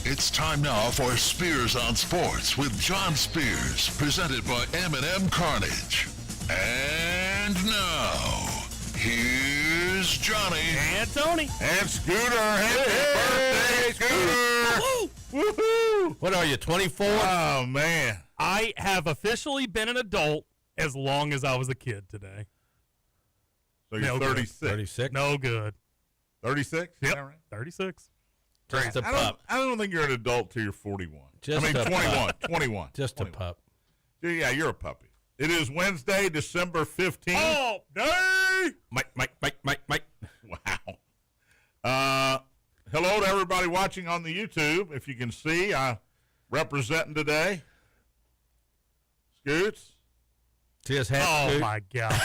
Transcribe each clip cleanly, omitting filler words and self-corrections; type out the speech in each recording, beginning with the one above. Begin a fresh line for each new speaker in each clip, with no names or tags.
It's time now for Spears on Sports with John Spears, presented by M&M Carnage. And now, here's Johnny.
And Tony.
And Scooter. Happy birthday, Scooter.
Woohoo!
What are you, 24?
Oh, man.
I have officially been an adult as long as I was a kid today.
So you're
No good.
36.
36?
No good.
36?
Yep.
Right?
36.
Just a
I
pup.
don't think you're an adult till you're 41.
Just
I mean,
a
21.
pup.
21.
Just
21.
a pup.
Yeah, you're a puppy. It is Wednesday, December 15th.
Oh, day!
Mike.
Wow. Hello to everybody watching on the YouTube. If you can see, I'm representing today. Scoots.
See his hat?
Oh,
Scoot?
my God.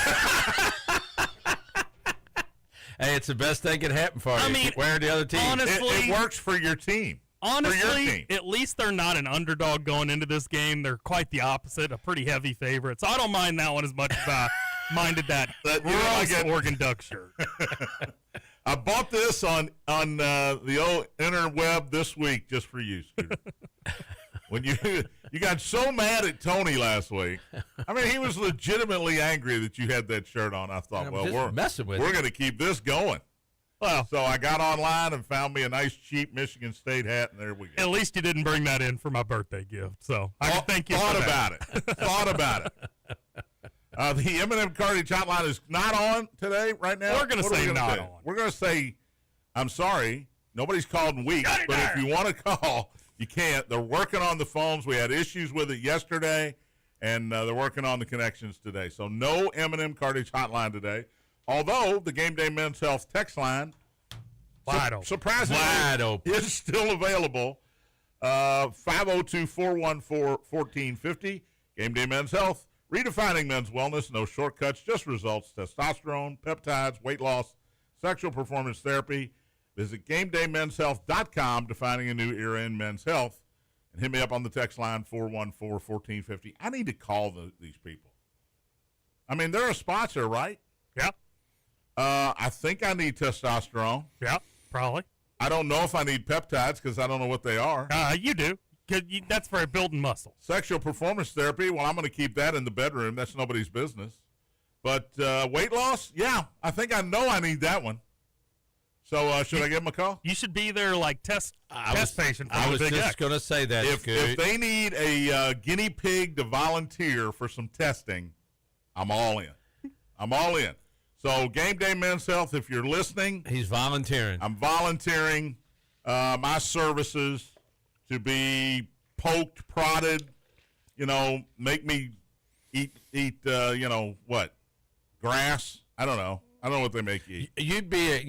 Hey, it's the best thing can happen for you.
I mean,
Keep wearing the other team.
honestly-
It works for your team. For your
Honestly,
team.
at least they're not an underdog going into this game. They're quite the opposite, a pretty heavy favorite. So I don't mind that one as much as I minded that gross Oregon Duck shirt.
I bought this on the old interweb this week just for you, Scooter. When you got so mad at Tony last week. I mean, he was legitimately angry that you had that shirt on. I thought,
I'm
well,
just
we're
messing with
we're
you.
going to keep this going.
Well,
So I got online and found me a nice, cheap Michigan State hat, and there we go.
at least you didn't bring that in for my birthday gift. So I can thank you
Thought
for that.
about it. Thought about it. The M&M Carnage hotline is not on today, right now.
We're gonna
What are we
say not
do?
on.
We're going to say, I'm sorry, nobody's called in weeks,
Got it
but
there.
if you want to call, you can't. They're working on the phones. We had issues with it yesterday, and they're working on the connections today. So no M&M Carnage hotline today, although the Game Day Men's Health text line,
Wide open.
surprisingly,
Wide open.
is still available. 502-414-1450. Game Day Men's Health. Redefining men's wellness. No shortcuts, just results. Testosterone, peptides, weight loss, sexual performance therapy. Visit GameDayMen'sHealth.com, defining a new era in men's health. And hit me up on the text line, 414-1450. I need to call these people. I mean, they're a sponsor, right?
Yeah,
I think I need testosterone.
yeah, probably.
I don't know if I need peptides because I don't know what they are.
You do. 'Cause that's for building muscle.
Sexual performance therapy, well, I'm going to keep that in the bedroom. That's nobody's business. But weight loss, yeah, I think I know I need that one. So should I give them a call?
You should be their like test patient. For
I
the
was
Big
just
X.
going to say that,
If
Scoot.
they need a guinea pig to volunteer for some testing, I'm all in. I'm all in. So Game Day Men's Health, if you're listening,
He's volunteering.
I'm volunteering my services to be poked, prodded, make me eat what? Grass? I don't know. I don't know what they make you eat.
You'd be,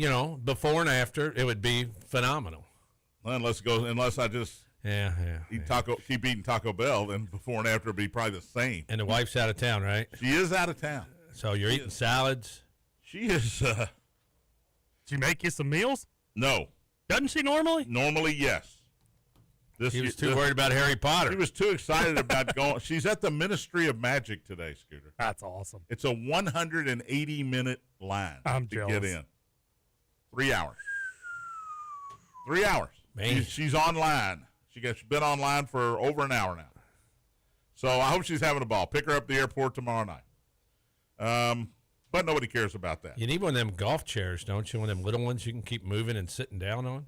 before and after, it would be phenomenal.
Unless I just
Yeah.
keep eating Taco Bell, then before and after it'd be probably the same.
And the wife's out of town, right?
She is out of town.
So you're eating salads.
She is,
She make you some meals?
no.
Doesn't she normally?
Normally, yes.
He was too worried about Harry Potter.
She was too excited about going. She's at the Ministry of Magic today, Scooter.
That's awesome.
It's a 180-minute line
I'm
to
jealous.
get in. 3 hours. 3 hours.
Man.
She's online. She's been online for over an hour now. So I hope she's having a ball. Pick her up at the airport tomorrow night. But nobody cares about that.
You need one of them golf chairs, don't you? One of them little ones you can keep moving and sitting down on.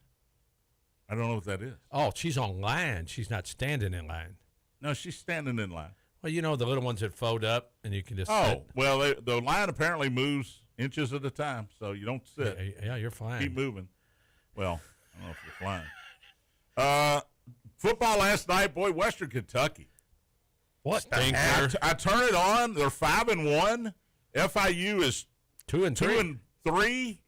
I don't know what that is.
Oh, she's on line. She's not standing in line.
No, she's standing in line.
Well, the little ones that fold up and you can just
Oh,
sit.
well, the line apparently moves inches at a time, so you don't sit.
Yeah, you're fine.
Keep moving. Well, I don't know if you're flying. Football last night, boy, Western Kentucky.
What the
Stinker.
heck?
I turn it on. They're 5-1. FIU is
2 and 3.
2-3.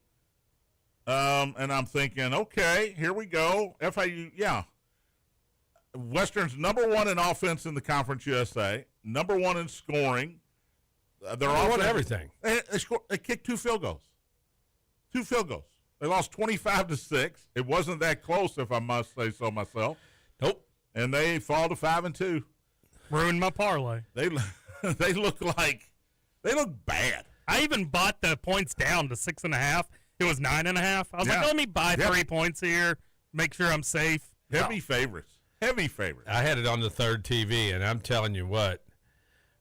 And I'm thinking, okay, here we go. FIU, yeah. Western's number one in offense in the Conference USA, number one in scoring. They're
They won
offense-
everything.
They kicked 2 field goals. 2 field goals. They lost 25-6. It wasn't that close, if I must say so myself.
Nope.
And they fall to 5-2.
Ruined my parlay.
They look bad.
I even bought the points down to 6.5. It was 9.5. I was like, let me buy 3 points here, make sure I'm safe.
Heavy favorites. Heavy favorites.
I had it on the third TV, and I'm telling you what.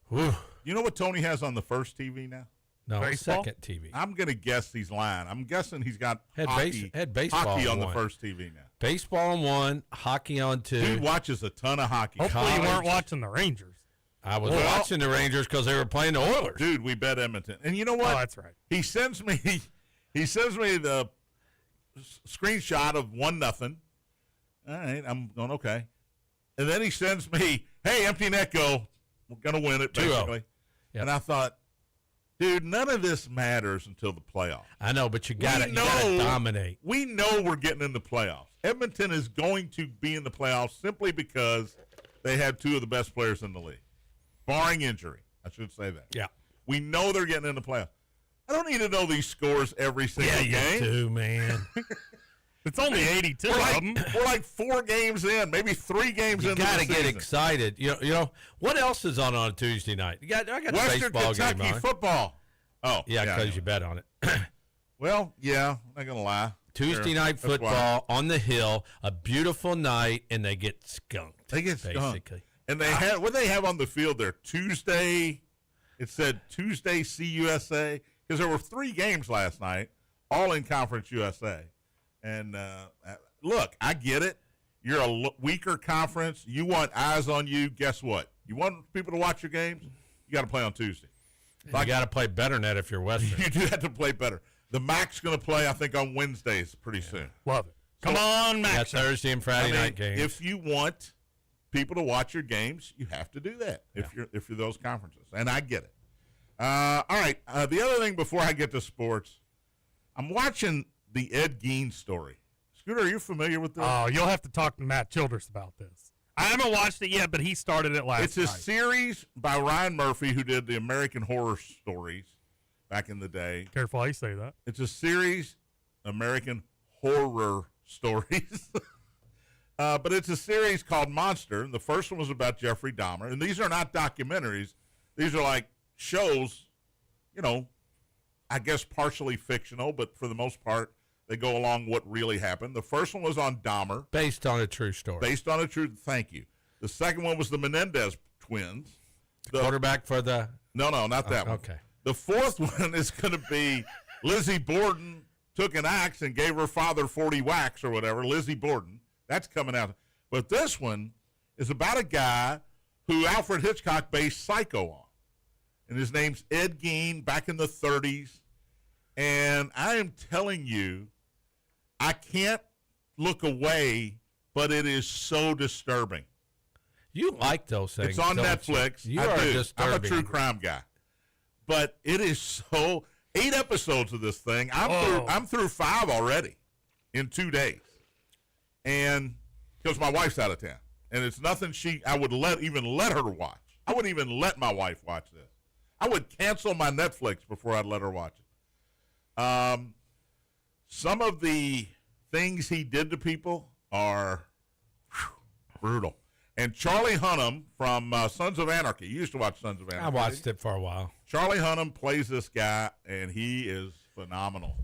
Whew,
You know what Tony has on the first TV now?
no,
Baseball?
second TV.
I'm going to guess he's lying. I'm guessing he's got
Had
hockey,
baseball
hockey on the
one.
first TV now.
Baseball on one, hockey on two.
He watches a ton of hockey.
Hopefully you weren't
College.
watching the Rangers.
I was
Well-
watching the Rangers because they were playing the Oilers.
Dude, we bet Edmonton. And you know
Oh,
what?
that's right.
He sends me the screenshot of 1-0. All right, I'm going, okay. And then he sends me, hey, empty net go. We're going to win it,
2-0.
basically.
Yep.
And I thought, dude, none of this matters until the playoffs.
I know, but you got to
know-
dominate.
We know we're getting in the playoffs. Edmonton is going to be in the playoffs simply because they had two of the best players in the league, barring injury. I should say that.
Yeah.
We know they're getting in the playoffs. I don't need to know these scores every single game.
You do, man.
It's only 82 of them.
We're like 4 games in, maybe 3 games
You
into
got
the
to get
season.
excited. You know what else is on a Tuesday night? I got the
Western
baseball
Kentucky
game on.
football. Oh,
Yeah, because you bet on it.
Well, yeah, I'm not gonna lie.
Tuesday
Sure.
night
That's why.
football on the hill, a beautiful night, and they get skunked.
They get
basically.
basically, and they had what they have on the field there. Tuesday, it said Tuesday CUSA because there were 3 games last night, all in Conference USA. And look, I get it. You're a weaker conference. You want eyes on you. Guess what? You want people to watch your games. You got to play on Tuesday.
You got to play better than that if you're Western.
You do have to play better. The MAC's going to play, I think, on Wednesdays pretty soon.
Love it. Come on,
Got
Max.
Thursday and Friday night games.
If you want people to watch your games, you have to do that. If you're those conferences, and I get it. All right. The other thing before I get to sports, I'm watching the Ed Gein story. Scooter, are you familiar with this?
Oh, you'll have to talk to Matt Childress about this. I haven't watched it yet, but he started it last
It's a
night.
series by Ryan Murphy, who did the American Horror Stories back in the day.
Careful how you say that.
It's a series, American Horror Stories. But it's a series called Monster. And the first one was about Jeffrey Dahmer. And these are not documentaries. These are like shows, I guess partially fictional, but for the most part, they go along what really happened. The first one was on Dahmer,
based on a true story.
based on a true. Thank you. The second one was the Menendez twins. The
Quarterback for the.
No, not that one.
Okay.
The fourth one is going to be Lizzie Borden took an axe and gave her father 40 whacks or whatever. Lizzie Borden. That's coming out. But this one is about a guy who Alfred Hitchcock based Psycho on. And his name's Ed Gein, back in the 30s. And I am telling you, I can't look away, but it is so disturbing.
You like those things.
It's on
don't
Netflix.
You
I
are
do.
disturbing.
I'm a true crime guy. But it is so 8 episodes of this thing. I'm through 5 already in 2 days. And because my wife's out of town. And it's nothing I would even let her watch. I wouldn't even let my wife watch this. I would cancel my Netflix before I'd let her watch it. Some of the things he did to people are brutal. And Charlie Hunnam from Sons of Anarchy. You used to watch Sons of Anarchy.
I watched it for a while.
Charlie Hunnam plays this guy, and he is phenomenal.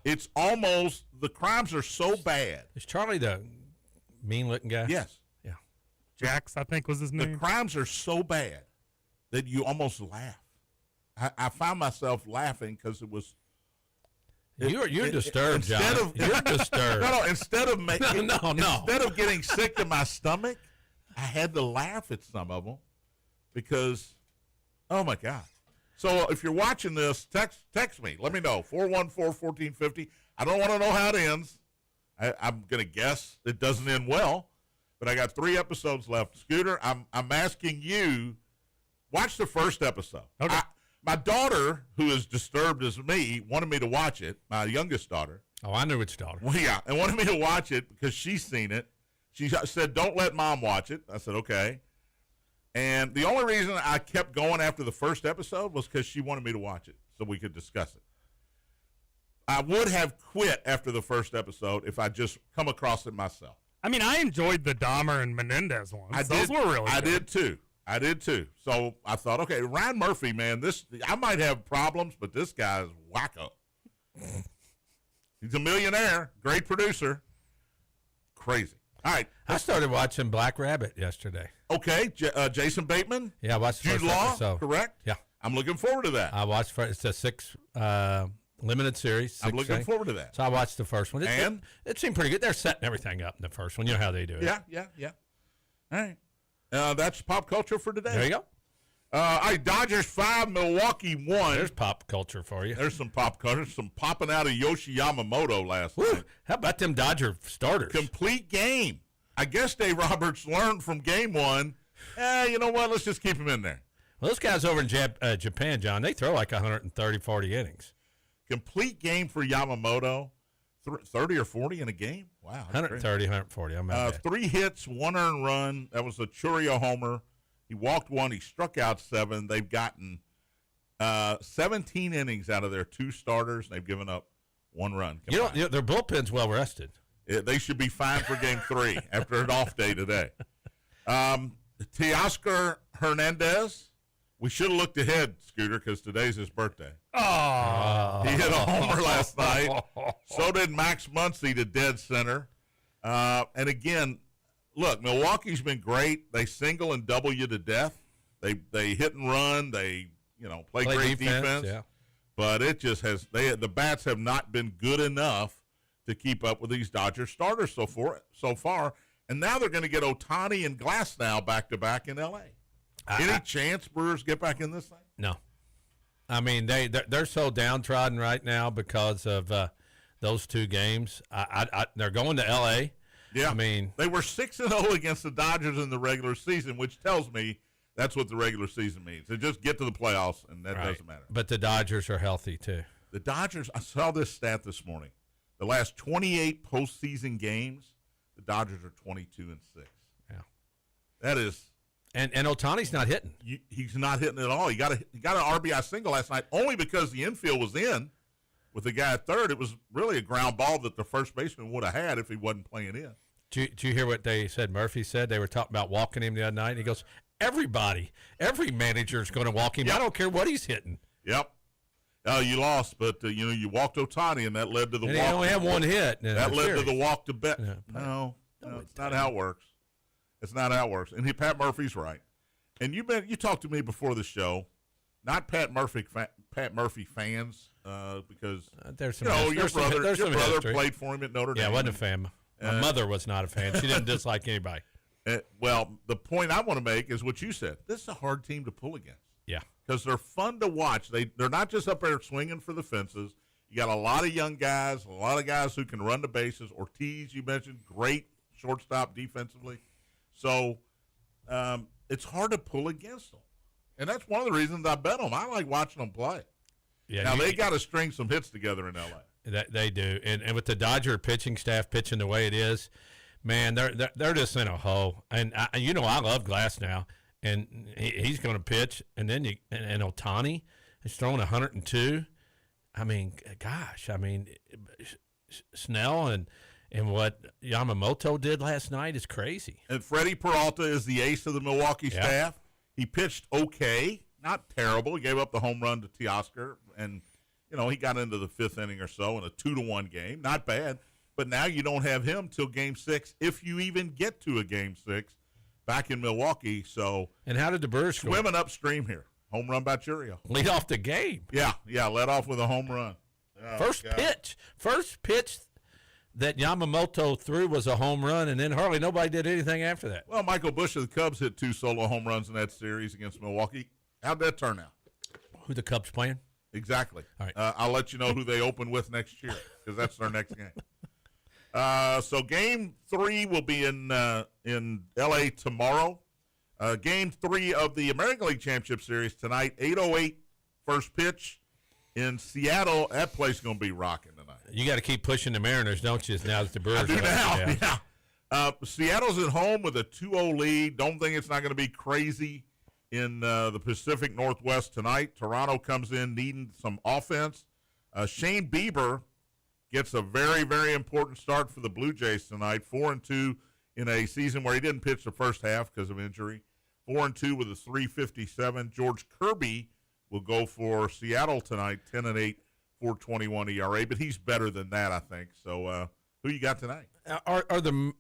It's almost, the crimes are so bad.
Is Charlie the mean-looking guy?
Yes.
Yeah.
Jax, I think, was his
The
name.
crimes are so bad that you almost laugh. I found myself laughing because it was.
You're disturbed,
instead
John.
of-
You're disturbed.
No, instead of making,
No.
instead of getting sick to my stomach, I had to laugh at some of them because, oh my God. So if you're watching this, text me. Let me know. 414-1450. I don't want to know how it ends. I'm going to guess it doesn't end well, but I got 3 episodes left. Scooter, I'm asking you, watch the first episode.
Okay.
My daughter, who is disturbed as me, wanted me to watch it, my youngest daughter.
Oh, I knew which daughter.
Well, yeah, and wanted me to watch it because she's seen it. She said, don't let Mom watch it. I said, okay. And the only reason I kept going after the first episode was because she wanted me to watch it so we could discuss it. I would have quit after the first episode if I just come across it myself.
I mean, I enjoyed the Dahmer and Menendez ones. Those were really
I
good.
did too. So I thought, okay, Ryan Murphy, man, I might have problems, but this guy is wacko. He's a millionaire, great producer, crazy. All right.
I started watching Black Rabbit yesterday.
Okay. Jason Bateman.
Yeah, I watched the
Jude
first
Law,
episode.
correct?
Yeah.
I'm looking forward to that.
I watched it's a 6 limited series.
I'm looking
thing.
forward to that.
So I watched the first one.
And?
It seemed pretty good. They're setting everything up in the first one. You know how they do it.
Yeah. All right. That's pop culture for today.
There you go.
All right, Dodgers 5, Milwaukee 1.
There's pop culture for you.
There's some pop culture, some popping out of Yoshi Yamamoto last
Woo.
night.
How about them Dodger starters?
Complete game. I guess Dave Roberts learned from game 1. You know what? Let's just keep him in there.
Well, those guys over in Japan, John, they throw like 130, 40 innings.
Complete game for Yamamoto. 30 or 40 in a game? Wow.
130, 140. I'm at
3 hits, 1 earned run. That was a Churio homer. He walked 1. He struck out 7. They've gotten 17 innings out of their 2 starters. They've given up 1 run.
Their bullpen's well rested.
They should be fine for game 3 after an off day today. Teoscar Hernandez. We should have looked ahead, Scooter, because today's his birthday.
Oh.
He hit a homer last night. So did Max Muncy to dead center. And again, look, Milwaukee's been great. They single and double you to death. They hit and run. They play great defense.
Yeah.
But it just has the bats have not been good enough to keep up with these Dodger starters so far. And now they're going to get Ohtani and Glasnow back to back in L.A. Any chance Brewers get back in this thing?
No. I mean, they're so downtrodden right now because of those 2 games. They're going to L.A.
Yeah.
I mean,
they were 6-0 against the Dodgers in the regular season, which tells me that's what the regular season means. They just get to the playoffs, and that doesn't matter.
But the Dodgers are healthy, too.
The Dodgers, I saw this stat this morning. The last 28 postseason games, the Dodgers are 22-6.
Yeah.
That is.
And Ohtani's not hitting.
He's not hitting at all. He got an RBI single last night only because the infield was in with the guy at third. It was really a ground ball that the first baseman would have had if he wasn't playing in.
Did you hear what they said? Murphy said they were talking about walking him the other night. He goes, every manager is going to walk him.
Yep.
I don't care what he's hitting.
Yep. You lost, but you walked Ohtani, and that led to the walk.
He only had 1 hit.
That led to the walk to bet.
Yeah.
No, it's not how it works. It's not how it works. And Pat Murphy's right. And you talked to me before the show, not Pat Murphy fans, because
there's some
your brother
history.
played for him at Notre Dame.
Yeah, I wasn't a fan. My mother was not a fan. She didn't dislike anybody.
Well, the point I want to make is what you said. This is a hard team to pull against.
Yeah,
because they're fun to watch. They're not just up there swinging for the fences. You got a lot of young guys, a lot of guys who can run the bases. Ortiz, you mentioned, great shortstop defensively. So it's hard to pull against them. And that's one of the reasons I bet them. I like watching them play.
Yeah.
Now, they got to string some hits together in L.A.
They do. And with the Dodger pitching staff pitching the way it is, man, they're just in a hole. And, I love Glasnow. And he's going to pitch. And then and Ohtani is throwing 102. I mean, gosh. I mean, Snell and what Yamamoto did last night is crazy.
And Freddie Peralta is the ace of the Milwaukee staff. He pitched okay, not terrible. He gave up the home run to Teoscar, and he got into the 5th inning or so in a 2-1 game. Not bad. But now you don't have him till Game 6, if you even get to a Game 6 back in Milwaukee. So
and how did the Brewers
swimming upstream here? Home run by Churio.
Lead off the game.
Yeah, led off with a home run. Oh,
First pitch that Yamamoto threw was a home run, and then hardly nobody did anything after that.
Well, Michael Busch of the Cubs hit 2 solo home runs in that series against Milwaukee. How'd that turn out?
Who the Cubs playing?
Exactly.
All right.
I'll let you know who they open with next year because that's their next game. So Game 3 will be in L.A. tomorrow. Game 3 of the American League Championship Series tonight, 8:08 first pitch in Seattle. That place is going to be rocking tonight.
You got to keep pushing the Mariners, don't you? Now that the Brewers
I do
are
now. Yeah. Seattle's at home with a 2-0 lead. Don't think it's not going to be crazy in the Pacific Northwest tonight. Toronto comes in needing some offense. Shane Bieber gets a very, very important start for the Blue Jays tonight. 4-2 in a season where he didn't pitch the first half because of injury. 4-2 with a 3.57. George Kirby will go for Seattle tonight, 10-8, 4.21 ERA. But he's better than that, I think. So, who you got tonight?
Are the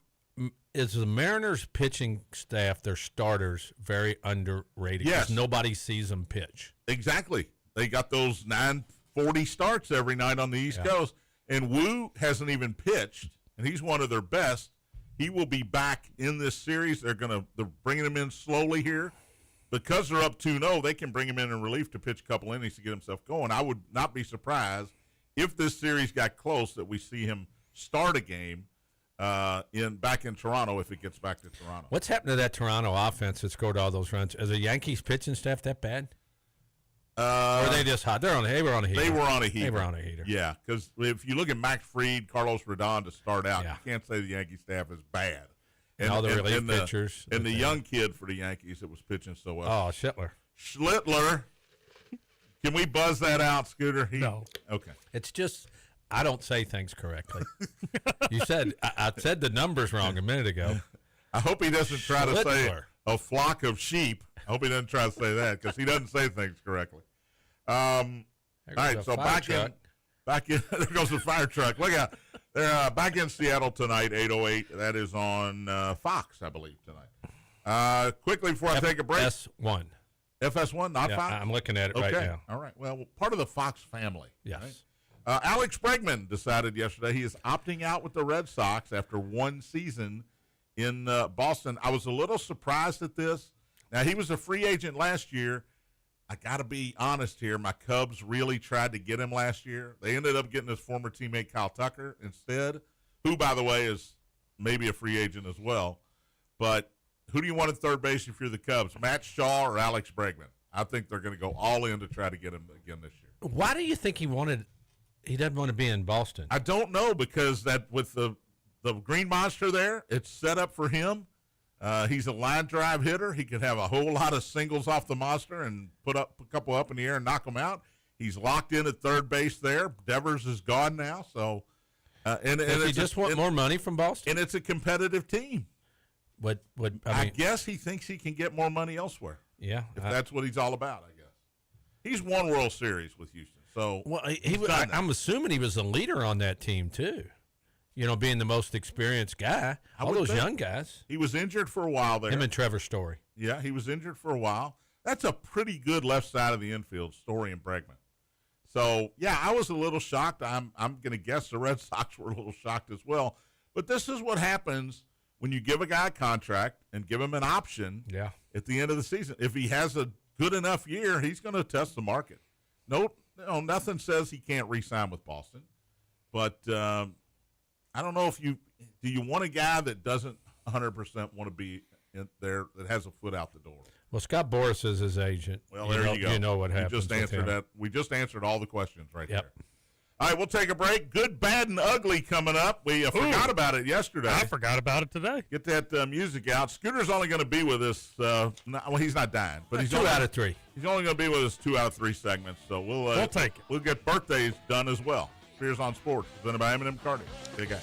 is the Mariners pitching staff, their starters, very underrated?
Yes.
'Cause nobody sees them pitch.
Exactly. They got those 9:40 starts every night on the East Coast, and Wu hasn't even pitched, and he's one of their best. He will be back in this series. They're bringing him in slowly here. Because they're up 2-0, they can bring him in relief to pitch a couple innings to get himself going. I would not be surprised if this series got close that we see him start a game back in Toronto if it gets back to Toronto.
What's happened to that Toronto offense that scored all those runs? Is the Yankees pitching staff that bad? Or are they just hot? They were on a heater.
They were on a heater.
They were on a heater.
Yeah, because if you look at Max Fried, Carlos Rodon to start out,
Yeah.
you can't say the Yankee staff is bad.
And all the relief pitchers.
And the young kid for the Yankees that was pitching so well.
Oh, Schittler.
Schlittler. Can we buzz that out, Scooter?
No.
Okay.
It's just I don't say things correctly. You said I said the numbers wrong a minute ago.
I hope he doesn't try to say
Schlittler.
a flock of sheep. I hope he doesn't try to say that because he doesn't say things correctly. All right, so back in. There goes the fire truck. Look out. They're back in Seattle tonight, 8:08. That is on Fox, I believe, tonight. Quickly before I take a break.
FS1.
FS1, not
Yeah,
Fox?
I'm looking at it right now.
All right. Well, part of the Fox family.
Yes.
Right? Alex Bregman decided yesterday he is opting out with the Red Sox after one season in Boston. I was a little surprised at this. Now, he was a free agent last year. I got to be honest here. My Cubs really tried to get him last year. They ended up getting his former teammate Kyle Tucker instead, who, by the way, is maybe a free agent as well. But who do you want at third base if you're the Cubs, Matt Shaw or Alex Bregman? I think they're going to go all in to try to get him again this year.
Why do you think he doesn't want to be in Boston?
I don't know, because that with the Green Monster there, it's set up for him. He's a line drive hitter. He could have a whole lot of singles off the monster and put up a couple up in the air and knock them out. He's locked in at third base there. Devers is gone now, so
Does he just want more money from Boston?
And it's a competitive team.
I
guess he thinks he can get more money elsewhere.
Yeah,
if that's what he's all about. I guess he's won World Series with Houston. So
I'm assuming he was the leader on that team too. You know, being the most experienced guy. All those young guys.
He was injured for a while there.
Him and Trevor Story.
Yeah, he was injured for a while. That's a pretty good left side of the infield, Story and Bregman. So, yeah, I was a little shocked. I'm going to guess the Red Sox were a little shocked as well. But this is what happens when you give a guy a contract and give him an option at the end of the season. If he has a good enough year, he's going to test the market. Nothing says he can't re-sign with Boston. But I don't know if do you want a guy that doesn't 100% want to be in there, that has a foot out the door?
Well, Scott Boras is his agent.
Well, there you go.
You know what happens.
Just answered that. We just answered all the questions right
there.
All right, we'll take a break. Good, bad, and ugly coming up. We forgot about it yesterday.
I forgot about it today.
Get that music out. Scooter's only going to be with us. He's not dying, but he's
2 out of 3.
He's only going to be with us 2 out of 3 segments. So we'll
take it.
We'll get birthdays done as well. Spears on Sports, presented by M&M Carnage. Good guy.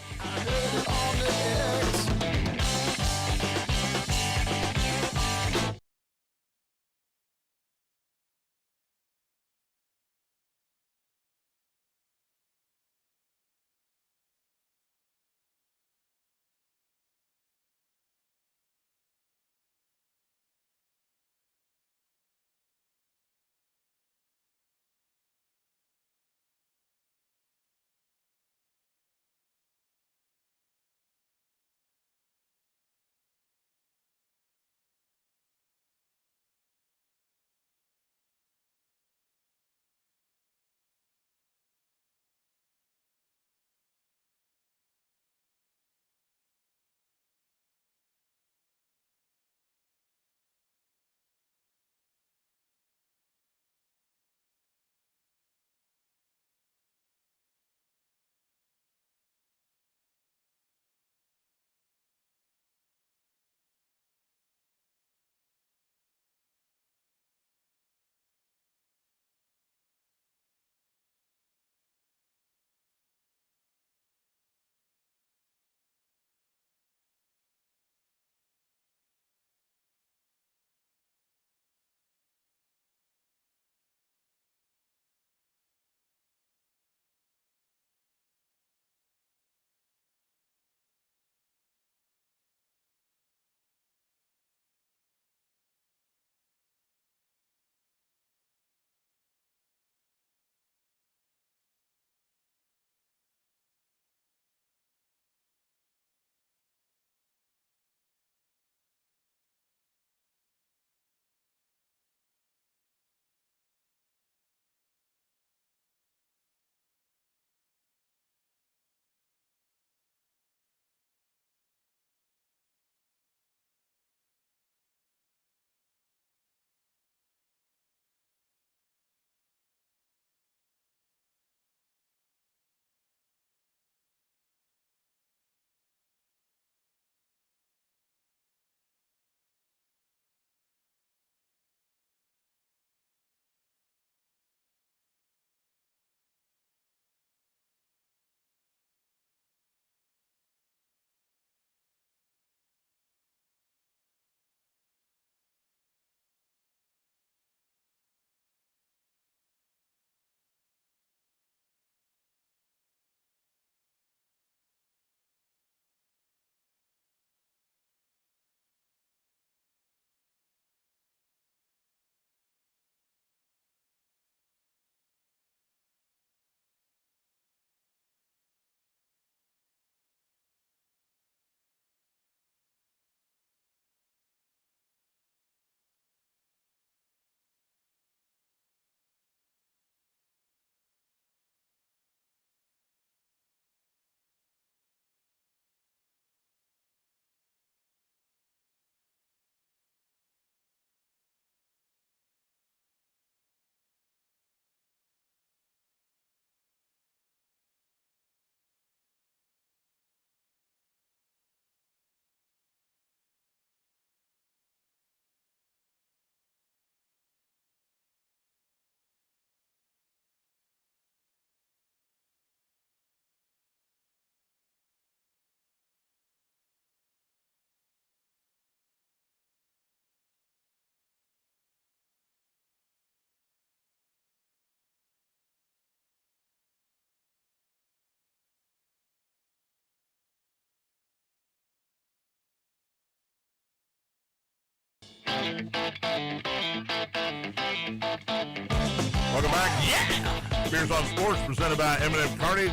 Welcome back. Yeah! Spears on Sports, presented by M&M Carnage.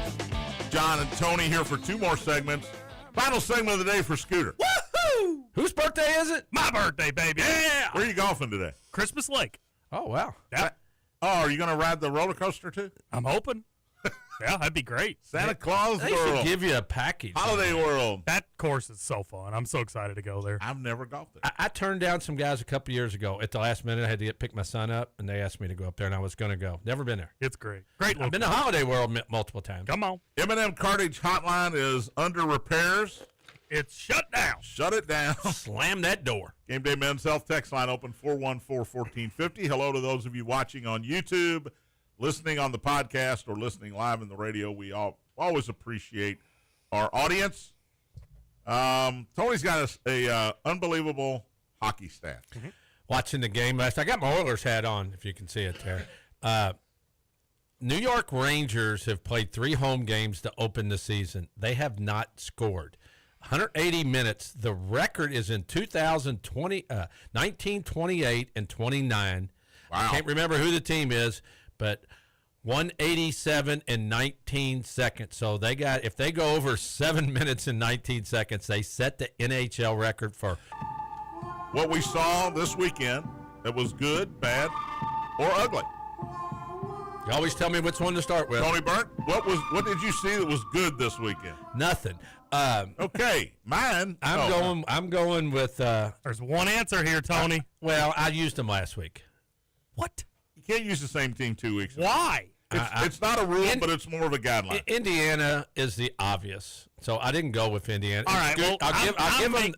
John and Tony here for two more segments. Final segment of the day for Scooter.
Woohoo!
Whose birthday is it?
My birthday, baby. Yeah.
Where are you golfing today?
Christmas Lake.
Oh, wow.
Yeah.
Oh, are you going to ride the roller coaster too?
I'm hoping. Yeah, that'd be great.
Santa Claus
They
World.
should give you a package.
Holiday World.
That course is so fun. I'm so excited to go there.
I've never golfed there.
I turned down some guys a couple years ago. At the last minute, I had to pick my son up, and they asked me to go up there, and I was going to go. Never been there.
It's great. Great.
I've been to Holiday World multiple times.
Come on.
M&M Cartage Hotline is under repairs.
It's shut down.
Shut it down.
Slam that door.
Game Day Men's Health text line open 414-1450. Hello to those of you watching on YouTube, listening on the podcast, or listening live in the radio. We always appreciate our audience. Tony's got a unbelievable hockey stat.
Mm-hmm.
Watching the game last, I got my Oilers hat on, if you can see it there. New York Rangers have played 3 home games to open the season. They have not scored. 180 minutes. The record is in 1928 and 29.
Wow.
I can't remember who the team is, but 187 and 19 seconds. So they got, if they go over 7 minutes and 19 seconds, they set the NHL record for
What we saw this weekend that was good, bad, or ugly.
You always tell me which one to start with.
Tony Burnt, what did you see that was good this weekend?
Nothing.
Okay, mine.
I'm going with.
There's one answer here, Tony.
Well, I used them last week.
What?
You can't use the same team 2 weeks ago.
Why?
It's not a rule, but it's more of a guideline.
Indiana is the obvious, so I didn't go with Indiana.
All right, well,
I'll give them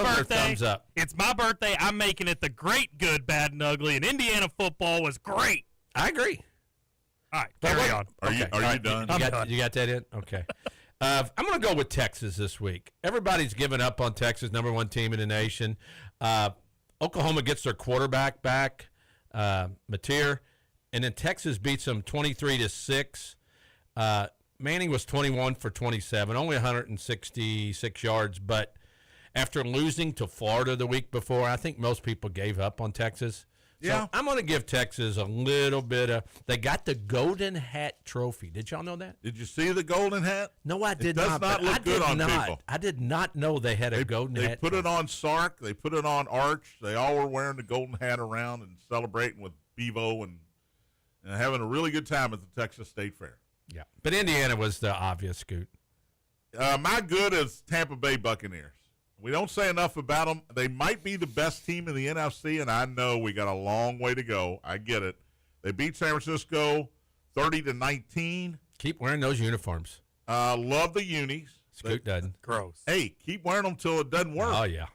their thumbs up.
It's my birthday. I'm making it the great, good, bad, and ugly. And Indiana football was great.
I agree.
All right, carry on.
Are you done?
You got that in? Okay. I'm going to go with Texas this week. Everybody's given up on Texas, number 1 team in the nation. Oklahoma gets their quarterback back, Mateer, and then Texas beats them 23-6. Manning was 21 for 27, only 166 yards, but after losing to Florida the week before, I think most people gave up on Texas.
Yeah.
So I'm going to give Texas a little bit of – they got the Golden Hat Trophy. Did y'all know that?
Did you see the golden hat?
No, I did
does
not.
not
but
look
I
good
did
on
not.
people.
I did not know they had a Golden
They
Hat
put it
trophy.
on Sark. They put it on Arch. They all were wearing the golden hat around and celebrating with Bevo and having a really good time at the Texas State Fair.
Yeah. But Indiana was the obvious scoot.
My good is Tampa Bay Buccaneers. We don't say enough about them. They might be the best team in the NFC, and I know we got a long way to go. I get it. They beat San Francisco 30-19.
Keep wearing those uniforms.
Love the unis.
Scoot doesn't.
Gross.
Hey, keep wearing them till it doesn't work.
Oh, yeah.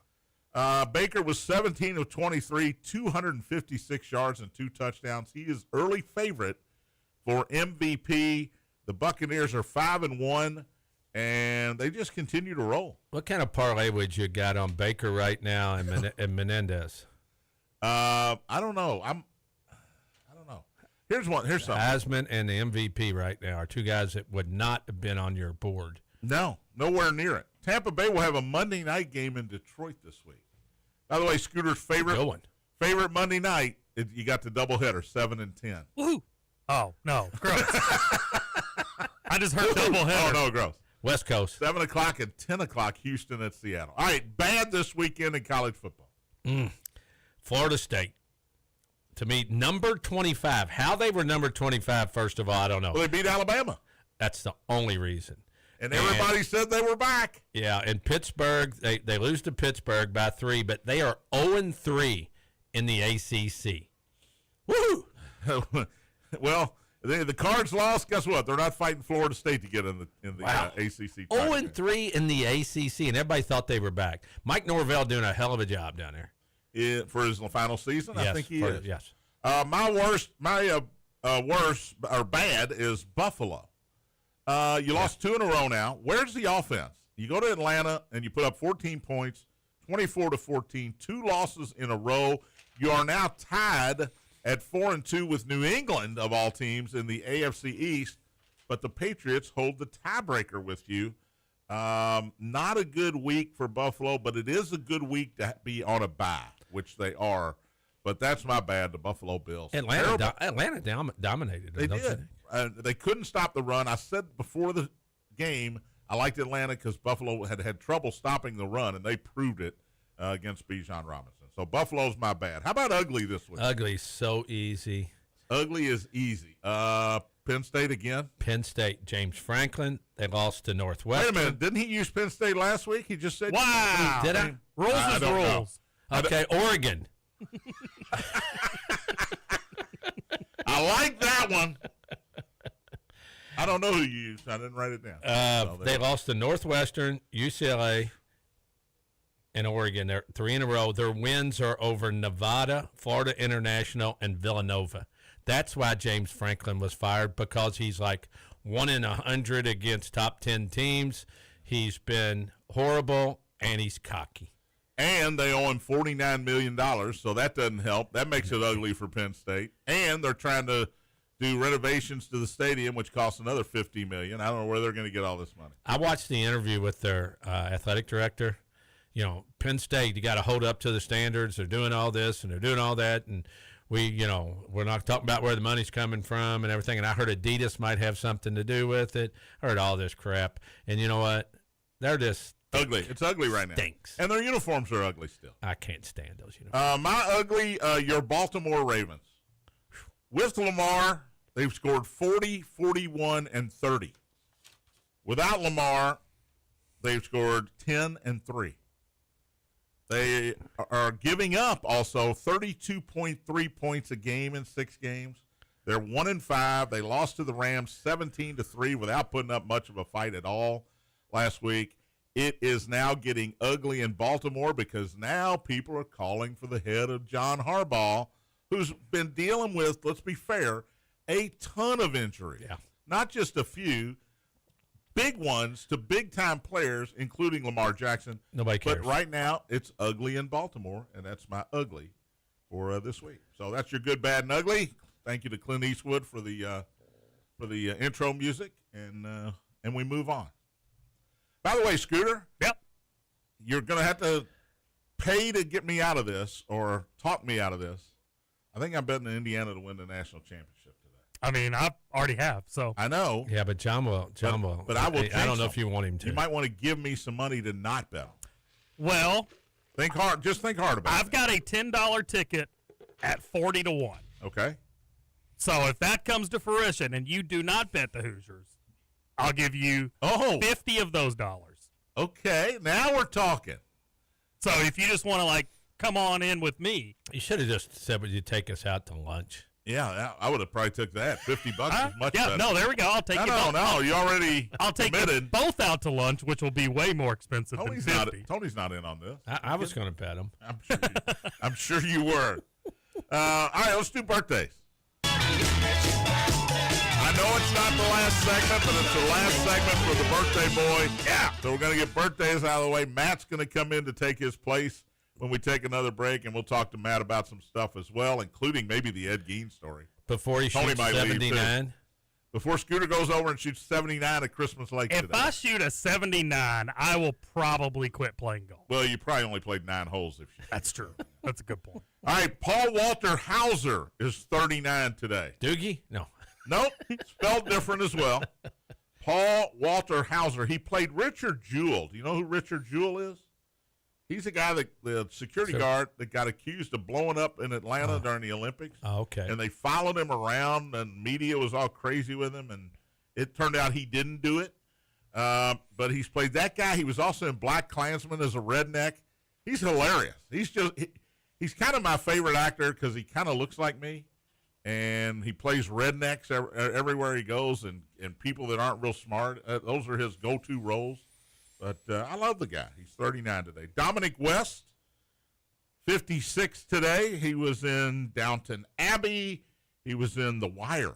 Baker was 17 of 23, 256 yards and 2 touchdowns. He is early favorite for MVP. The Buccaneers are 5-1. And they just continue to roll.
What kind of parlay would you got on Baker right now and Menendez?
I don't know. I don't know. Here's something.
Heisman and the MVP right now are 2 guys that would not have been on your board.
No, nowhere near it. Tampa Bay will have a Monday night game in Detroit this week. By the way, Scooter's favorite Monday night. You got the doubleheader, 7 and 10.
Woohoo! Oh no, gross. I just heard doubleheader.
Oh no, gross.
West Coast.
7 o'clock and 10 o'clock, Houston at Seattle. All right, bad this weekend in college football.
Florida State. To me, number 25. How they were number 25, first of all, I don't know.
Well, they beat Alabama.
That's the only reason.
And everybody said they were back.
Yeah, in Pittsburgh, they lose to Pittsburgh by 3, but they are 0-3 in the ACC.
Woo! Well, the Cards lost. Guess what? They're not fighting Florida State to get in the ACC.
0-3 in the ACC, and everybody thought they were back. Mike Norvell doing a hell of a job down there.
For his final season,
yes,
I think he is.
Yes.
My worst or bad is Buffalo. You lost 2 in a row now. Where's the offense? You go to Atlanta and you put up 14 points, 24-14, 2 losses in a row. You are now tied at 4-2 with New England, of all teams, in the AFC East, but the Patriots hold the tiebreaker with you. Not a good week for Buffalo, but it is a good week to be on a bye. which they are. But that's my bad, the Buffalo Bills.
Atlanta dominated them.
They did. They couldn't stop the run. I said before the game I liked Atlanta because Buffalo had trouble stopping the run, and they proved it against Bijan Robinson. So Buffalo's my bad. How about ugly this week?
Ugly's so easy.
Ugly is easy. Penn State again.
Penn State, James Franklin. They lost to Northwestern.
Wait a minute. Didn't he use Penn State last week? He just said.
Wow.
Did I?
Rules
I
is
don't know.
rules.
Okay, Oregon.
I like that one. I don't know who you used. I didn't write it down.
They lost to Northwestern, UCLA, and Oregon. They're 3 in a row. Their wins are over Nevada, Florida International, and Villanova. That's why James Franklin was fired, because he's like 1 in 100 against top 10 teams. He's been horrible, and he's cocky.
And they owe him $49 million, so that doesn't help. That makes it ugly for Penn State. And they're trying to do renovations to the stadium, which costs another $50 million. I don't know where they're going to get all this money.
I watched the interview with their athletic director. You know, Penn State, you got to hold up to the standards. They're doing all this and they're doing all that, and we're not talking about where the money's coming from and everything. And I heard Adidas might have something to do with it. I heard all this crap, and you know what? They're just
ugly. It's ugly right now.
Stinks.
And their uniforms are ugly still.
I can't stand those uniforms.
My ugly, your Baltimore Ravens. With Lamar, they've scored 40, 41, and 30. Without Lamar, they've scored 10 and 3. They are giving up also 32.3 points a game in 6 games. They're 1-5. They lost to the Rams 17-3 without putting up much of a fight at all last week. It is now getting ugly in Baltimore because now people are calling for the head of John Harbaugh, who's been dealing with, let's be fair, a ton of injuries.
Yeah.
Not just a few, big ones to big-time players, including Lamar Jackson.
Nobody cares.
But right now, it's ugly in Baltimore, and that's my ugly for this week. So that's your good, bad, and ugly. Thank you to Clint Eastwood for the intro music, and we move on. By the way, Scooter.
Yep.
You're going to have to pay to get me out of this or talk me out of this. I think I'm betting Indiana to win the national championship today.
I mean, I already have, so.
I know.
Yeah, but John will.
But I will.
I don't know if you want him to.
You might want to give me some money to not bet them.
Well.
Think hard. Just think hard about it.
I've got a $10 ticket at 40-1.
Okay.
So if that comes to fruition and you do not bet the Hoosiers, I'll give you 50 of those dollars.
Okay, now we're talking.
So if you just want to, come on in with me.
You should have just said, would you take us out to lunch?
Yeah, I would have probably took that. $50 is much better.
No, there we go. I'll take you both.
No, you already
I'll take
committed.
you both out to lunch, which will be way more expensive than 50.
Tony's not in on this.
I was going to bet him.
I'm sure you were. All right, let's do birthdays. I know it's not the last segment, but it's the last segment for the birthday boy. Yeah. So we're going to get birthdays out of the way. Matt's going to come in to take his place when we take another break, and we'll talk to Matt about some stuff as well, including maybe the Ed Gein story.
Before he
Tony
shoots
might leave,
79?
Before Scooter goes over and shoots 79 at Christmas Lake
If
today.
I shoot a 79, I will probably quit playing golf.
Well, you probably only played 9 holes.
That's true. That's a good point.
All right, Paul Walter Hauser is 39 today.
Doogie? No.
Nope, spelled different as well. Paul Walter Hauser. He played Richard Jewell. Do you know who Richard Jewell is? He's the guy, the security guard that got accused of blowing up in Atlanta during the Olympics.
Oh, okay.
And they followed him around, and media was all crazy with him, and it turned out he didn't do it. But he's played that guy. He was also in Black Klansman as a redneck. He's hilarious. He's kind of my favorite actor because he kind of looks like me. And he plays rednecks everywhere he goes, and people that aren't real smart. Those are his go-to roles. But I love the guy. He's 39 today. Dominic West, 56 today. He was in Downton Abbey. He was in The Wire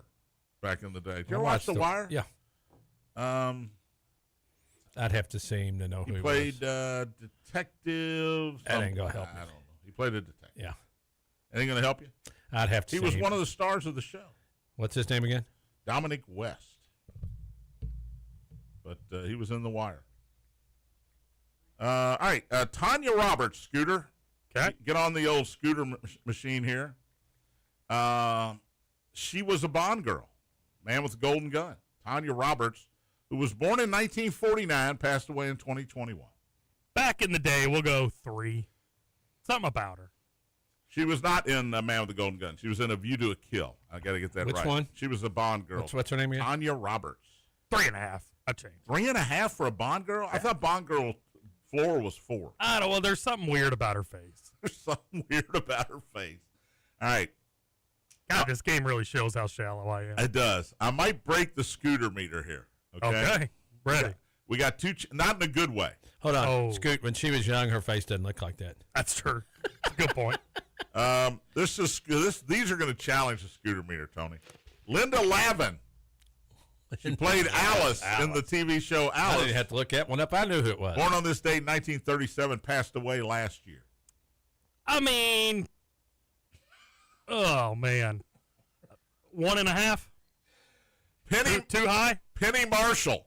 back in the day. Did you ever watch The Wire?
Yeah. I'd have to see him to know who he
played
was.
detective.
That ain't going to help me.
I don't know. He played a detective.
Yeah.
Anything going to help you?
I'd have to
He
see
was
him.
one of the stars of the show.
What's his name again?
Dominic West. But he was in The Wire. All right, Tanya Roberts, Scooter.
Okay.
Get on the old scooter machine here. She was a Bond girl, man with a golden gun. Tanya Roberts, who was born in 1949, passed away in 2021.
Back in the day, we'll go 3. Something about her.
She was not in A Man with a Golden Gun. She was in A View to a Kill. I got to get that
Which
right.
one?
She was a Bond girl.
What's her name again?
Tanya Roberts.
3.5. I changed.
3.5 for a Bond girl? I thought Bond girl floor was 4.
I don't know. Well, there's something weird about her face.
There's something weird about her face. All right.
God, this game really shows how shallow I am.
It does. I might break the scooter meter here. Okay.
Ready.
We got 2, not in a good way.
Hold on.
Oh.
Scoot, when she was young, her face didn't look like that.
That's true. That's a good point.
These are going to challenge the scooter meter, Tony. Linda Lavin. She played Alice in the TV show
I
Alice.
didn't have to look that one up. I knew who it was.
Born on this date in 1937, passed away last year.
I mean, oh, man. 1.5?
Penny
Too high?
Penny Marshall,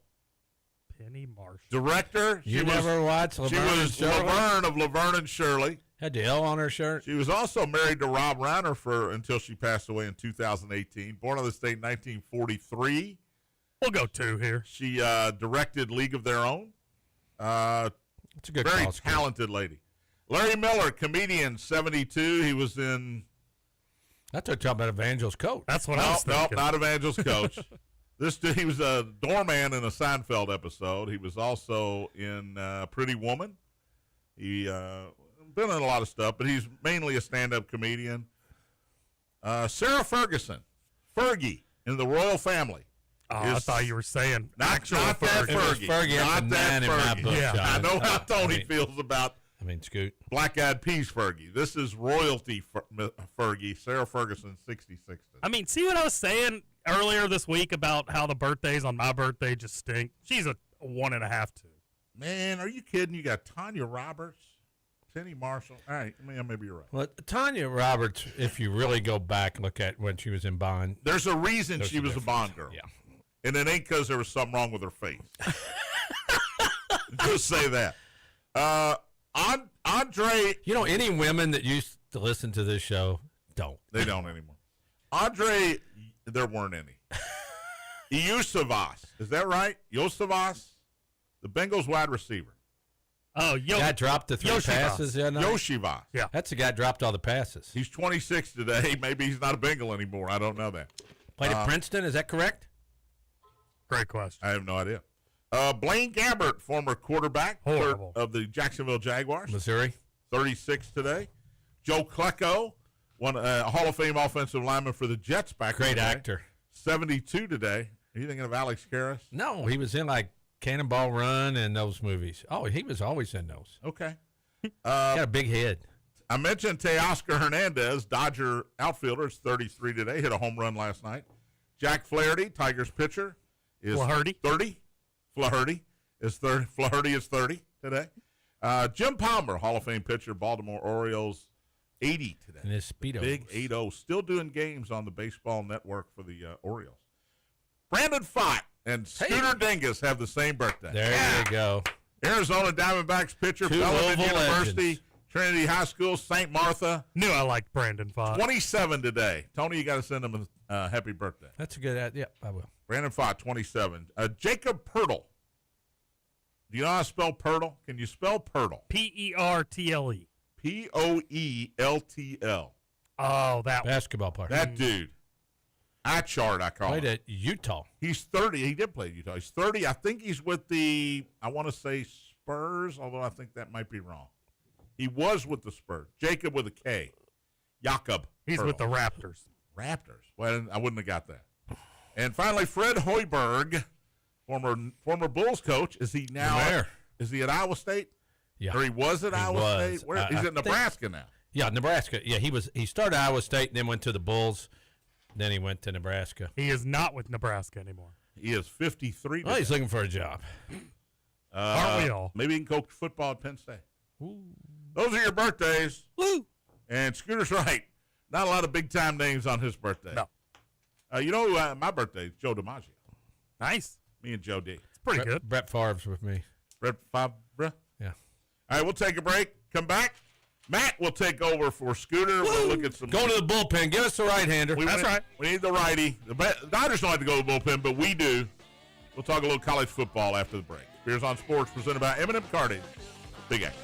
Penny Marshall.
director.
You never watched
She
Laverne and
was
Shirley?
Laverne of Laverne and Shirley.
Had the L on her shirt.
She was also married to Rob Reiner until she passed away in 2018. Born on this date in 1943.
We'll go 2 here.
She directed League of Their Own.
It's a good
Very
call, Scoot.
talented lady. Larry Miller, comedian, 72. He was in
I thought you were talking about Evangel's coach.
That's what I was thinking.
not Evangel's coach. He was a doorman in a Seinfeld episode. He was also in Pretty Woman. He been in a lot of stuff, but he's mainly a stand-up comedian. Sarah Ferguson, Fergie in the royal family.
Oh, I thought you were saying
Not
actual
that
Fergie.
It was
Fergie.
Fergie
Not
up to
that
9 in my
Fergie.
book,
Yeah.
John.
I know how Tony
I mean,
feels about
Scoot.
Black Eyed Peas Fergie. This is royalty Fergie. Sarah Ferguson, 66.
I mean, see what I was saying earlier this week about how the birthdays on my birthday just stink? She's a 1.5, 2.
Man, are you kidding? You got Tanya Roberts, Penny Marshall. All right, maybe you're right.
Well, Tanya Roberts, if you really go back and look at when she was in Bond,
There's a reason
there's
she
a
was a
difference.
Bond girl.
Yeah.
And it ain't because there was something wrong with her face. Just say that. Andre,
You know, any women that used to listen to this show don't.
they don't anymore. Andre, there weren't any. Yusavas, is that right? Yosavas, the Bengals wide receiver.
Oh,
Guy dropped the 3
Yoshivas.
passes the other night.
Yoshivas.
Yeah.
That's the guy that dropped all the passes.
He's 26 today. Maybe he's not a Bengal anymore. I don't know that.
Played at Princeton, is that correct?
Great question.
I have no idea. Blaine Gabbert, former quarterback
Horrible.
of the Jacksonville Jaguars,
Missouri.
36 today. Joe Klecko, Hall of Fame offensive lineman for the Jets back in
Great
the day,
actor.
72 today. Are you thinking of Alex Karras?
No, he was in like Cannonball Run and those movies. Oh, he was always in those.
Okay.
Got a big head.
I mentioned Teoscar Hernandez, Dodger outfielder, is 33 today. Hit a home run last night. Jack Flaherty, Tigers pitcher, is
Flaherty?
30. Flaherty is 30. Flaherty is 30 today. Jim Palmer, Hall of Fame pitcher, Baltimore Orioles, 80 today.
And his Speedos.
Big 8-0. Still doing games on the baseball network for the Orioles. Brandon Fott and Scooter Dingus have the same birthday.
There you go.
Arizona Diamondbacks pitcher,
Two
Bellarmine
Louisville
University,
legends.
Trinity High School, St. Martha.
Knew I liked Brandon Fott.
27 today. Tony, you got to send him a happy birthday.
That's a good idea. Yeah, I will.
Brandon Fott, 27. Jacob Pirtle. Do you know how to spell Pirtle? Can you spell Pirtle?
Pertle.
Poeltl.
Oh, that one.
Basketball player.
That dude. I call
Played
him.
at Utah.
He's 30. He did play at Utah. He's 30. I think he's with I want to say Spurs, although I think that might be wrong. He was with the Spurs. Jacob with a K. Jakob.
He's
Pirtle.
with the Raptors.
Raptors. Well, I wouldn't have got that. And finally, Fred Hoiberg, former Bulls coach. Is he now?
Where?
Is he at Iowa State?
Yeah.
Or he was at Iowa
was.
State? Where? He's
I
at Nebraska now.
Yeah, Nebraska. Yeah, he started at Iowa State and then went to the Bulls. Then he went to Nebraska.
He is not with Nebraska anymore.
He is 53.
Well, he's looking for a job.
Aren't we all?
Maybe he can coach football at Penn State. Those are your birthdays.
Woo!
And Scooter's right. Not a lot of big-time names on his birthday.
No.
My birthday is Joe DiMaggio.
Nice.
Me and Joe D.
It's pretty good.
Brett Favre's with me.
Brett Favre.
Yeah.
All right, we'll take a break. Come back. Matt will take over for Scooter. We'll look at some.
Go to the bullpen. Give us the right-hander.
That's right.
We need the righty. The Dodgers don't have to go to the bullpen, but we do. We'll talk a little college football after the break. Spears on Sports, presented by M&M Cartage. Big X.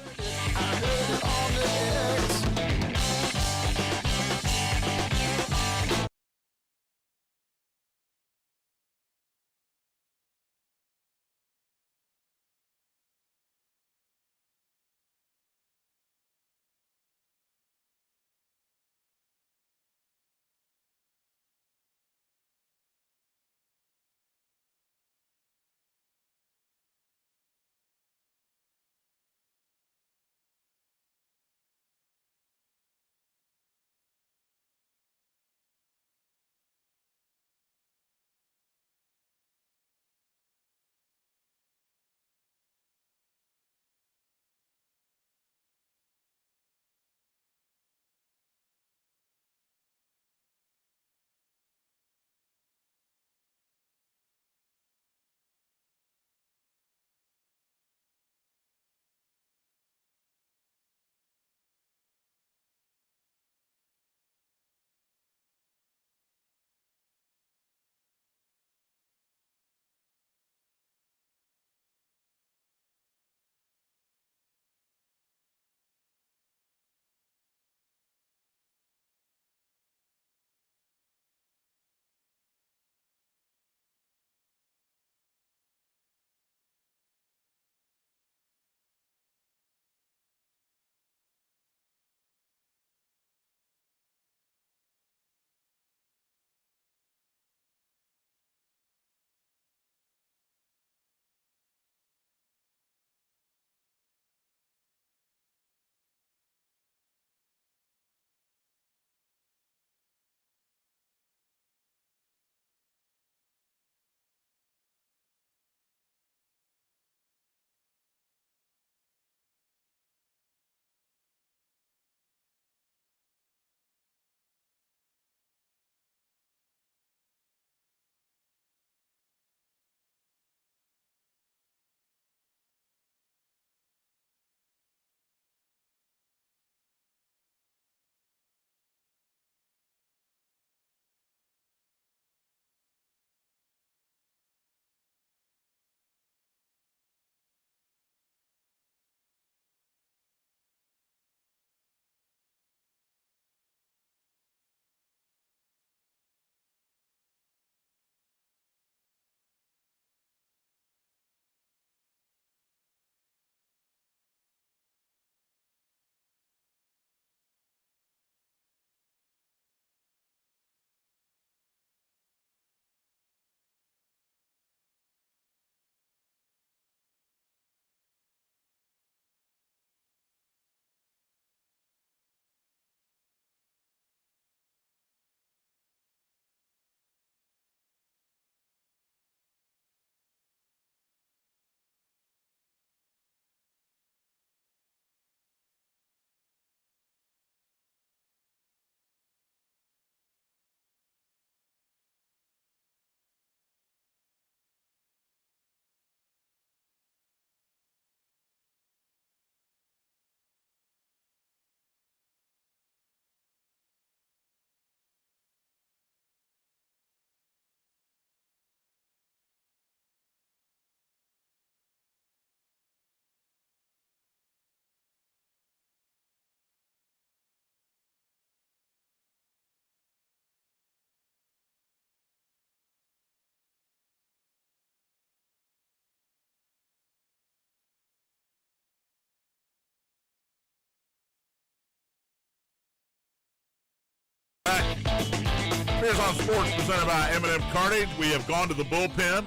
Spears on Sports, presented by M&M Cartage. We have gone to the bullpen.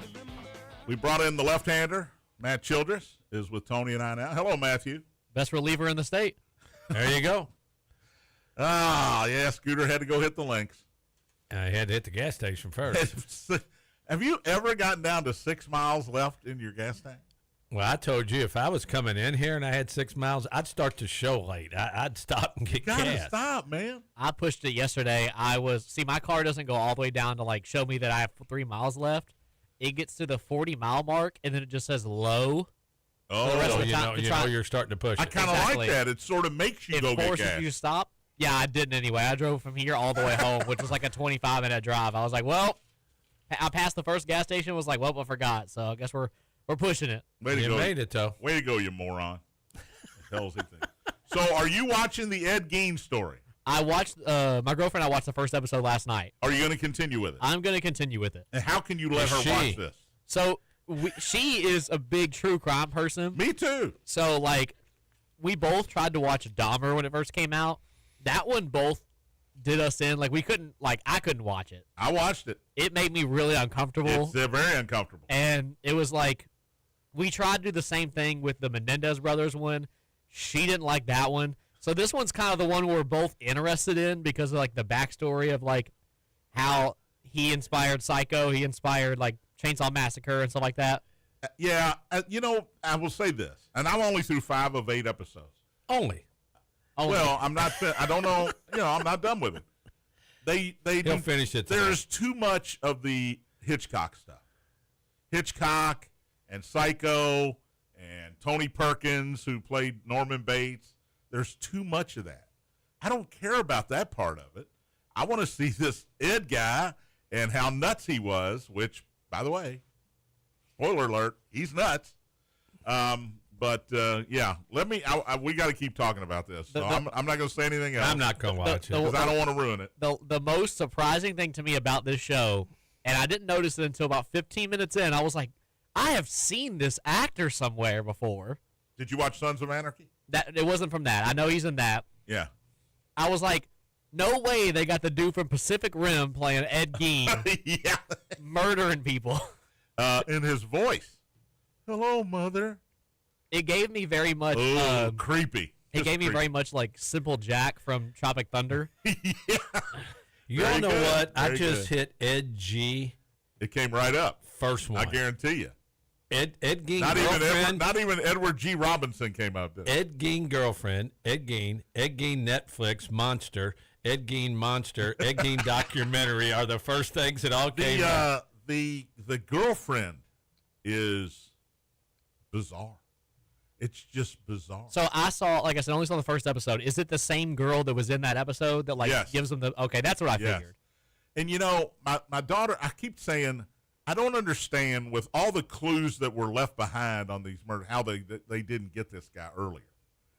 We brought in the left-hander. Matt Childress is with Tony and I now. Hello, Matthew.
Best reliever in the state.
There you go.
Yeah, Scooter had to go hit the links.
I had to hit the gas station first.
Have you ever gotten down to 6 miles left in your gas tank?
Well, I told you if I was coming in here and I had 6 miles, I'd start the show late. I'd stop and get
Gotta
gas.
stop, man.
I pushed it yesterday. My car doesn't go all the way down to like show me that I have 3 miles left. It gets to the 40-mile mark, and then it just says low.
Oh,
the rest
So
of the time.
you know you're starting to push
I
it.
kind of
Exactly.
like that. It sort of makes you
It
go get
forces
gas.
you to stop. Yeah, I didn't anyway. I drove from here all the way home, which was like a 25-minute drive. I was like, well, I passed the first gas station. Was like, well, I forgot. So I guess we're pushing it.
Way to
You
go.
made it, though.
Way to go, you moron. The hell's he think? So, are you watching the Ed Gein story?
I watched my girlfriend. I watched the first episode last night.
Are you going to continue with it?
I'm going to continue with it.
And how can you let her
Is she?
watch this?
So she is a big true crime person.
Me too.
So like, we both tried to watch Dahmer when it first came out. That one both did us in. Like we couldn't. Like I couldn't watch it.
I watched it.
It made me really uncomfortable.
It's very uncomfortable.
And it was like, we tried to do the same thing with the Menendez brothers one. She didn't like that one. So this one's kind of the one we're both interested in because of like the backstory of like how he inspired Psycho, he inspired like Chainsaw Massacre and stuff like that.
Yeah, I will say this, and I'm only through 5 of 8 episodes.
Only.
Well, I'm not. I don't know. I'm not done with it. They
He'll finish it today.
There's too much of the Hitchcock stuff. Hitchcock and Psycho and Tony Perkins, who played Norman Bates. There's too much of that. I don't care about that part of it. I want to see this Ed guy and how nuts he was, which, by the way, spoiler alert, he's nuts. Yeah, we got to keep talking about this. So I'm not going to say anything else.
I'm not going to watch it.
Because I don't want to ruin it.
The most surprising thing to me about this show, and I didn't notice it until about 15 minutes in, I was like, I have seen this actor somewhere before.
Did you watch Sons of Anarchy?
That it wasn't from that. I know he's in that.
Yeah.
I was like, no way they got the dude from Pacific Rim playing Ed Gein
Yeah.
murdering people.
In his voice. Hello, mother.
It gave me very much.
Oh, creepy.
It
Just
gave me
creepy.
very much like Simple Jack from Tropic Thunder.
Yeah.
You
Very
don't know
good.
what? I
Very
just
good.
hit Ed G.
It came right up.
First one.
I guarantee you.
Ed Gein
Not
girlfriend.
even Edward G. Robinson came up. Did it?
Ed Gein girlfriend. Ed Gein Netflix monster. Ed Gein monster. Ed Gein documentary are the first things that all came up.
The girlfriend is bizarre. It's just bizarre.
So I saw, like I said, only saw the first episode. Is it the same girl that was in that episode that like
Yes.
gives them the? Okay, that's what I
Yes.
figured.
And my daughter, I keep saying, I don't understand with all the clues that were left behind on these murders, how they didn't get this guy earlier.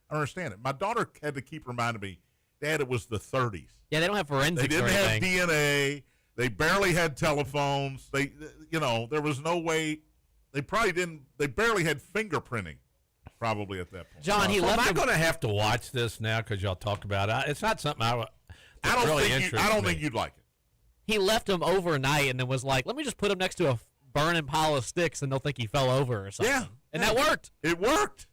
I don't understand it. My daughter had to keep reminding me, Dad, it was the 30s.
Yeah, they don't have
They
forensics
didn't
or
have
anything.
DNA. They barely had telephones. There was no way. They barely had fingerprinting, probably at that point.
John, he
Am
left
I
him.
going to have to watch this now because y'all talk about it? It's not something
I
that
don't
really
think
interests
I don't
me.
think you'd like it.
He left him overnight and then was like, "Let me just put him next to a burning pile of sticks, and they'll think he fell over or something."
Yeah.
And that worked.
It worked.